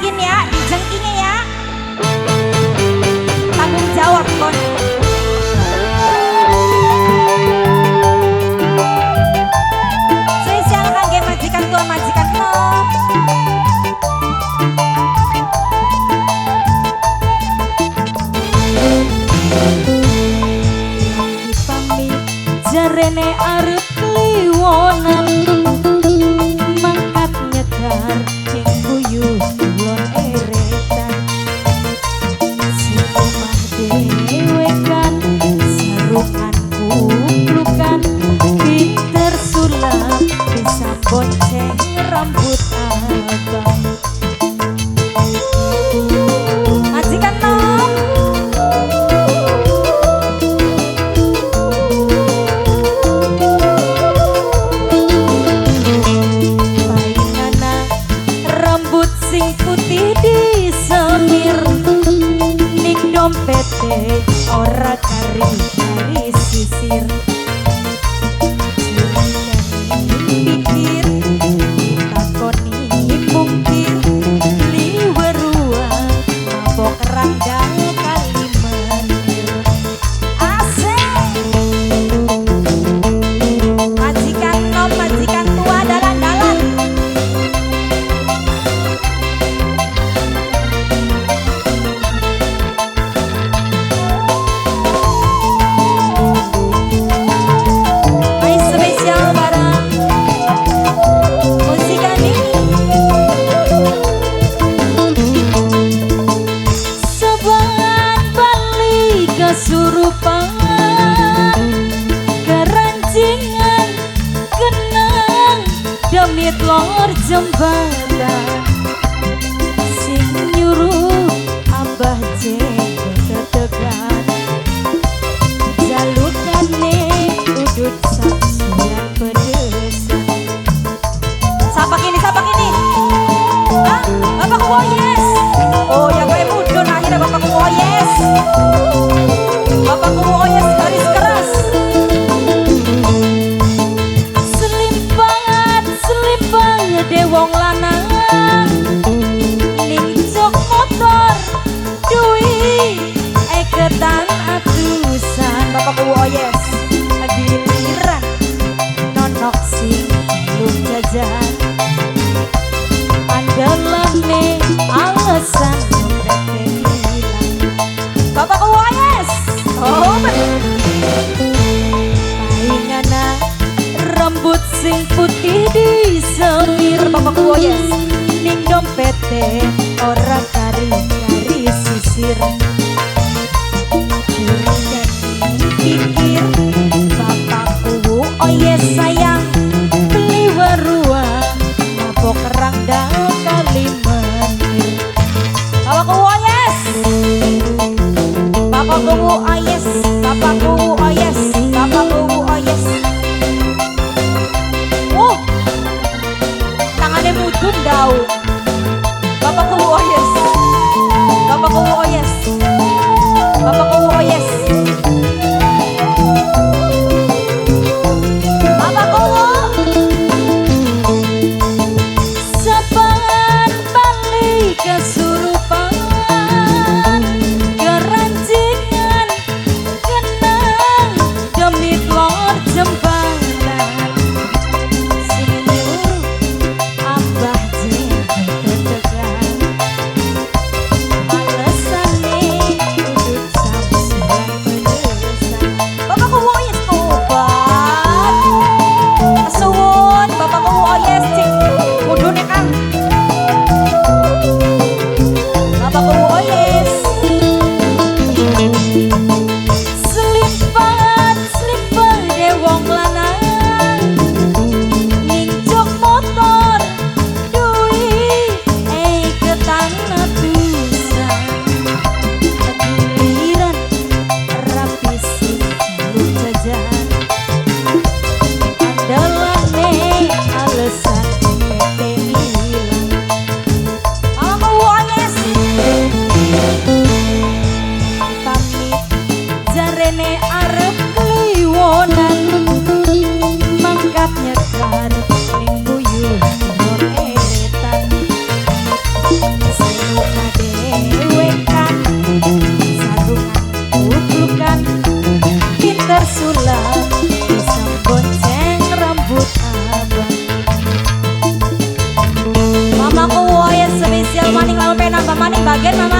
dimajikin ya, dijengkingnya ya. Tanggung jawab kon. Spesial kangge majikan tua majikan nom. Dipamit jarene arep kliwonan mangkat nyekar cing guyuh kulon eretan si omah dhewe kan sarukan kuplukan pinter sulap bisa bonceng rambut abang majikan nom. Sing putih disemir ning dompete ora kari sisir pikir takoni mungkir liwerua mabok randang kali menir asik majikan nom majikan tua dalan-dalan. Kesurupan kerancingan kenang demit lor jembatan sing nyuruh abah jenggot tetegan jalukane udut saksian pedesan. Sapa kini ah bapak Woyes. Oh ya gue mudun akhirnya bapak Woyes. Bapakku Woyes garis keras. Selimpang dewong lanang ning jok motor duwi eketan atusan. Bapakku Woyes giliran nonok sing belum jajan andelane alasan dompetnya hilang. Bapakku Woyes. Oh paingana rambut sing putih disemir Bapak Woyes ning dompete ora kari sisir curiga pikir Bapakku Woyes sayang beli warua mabok rangda kali menir. Bapakku Woyes. Bapakku Woyes, Bapakku Woyes, Bapakku Woyes. Tangannya mudun dau. Bapakku Woyes, Bapakku Woyes, Bapakku Woyes, Bapakku Gen Mama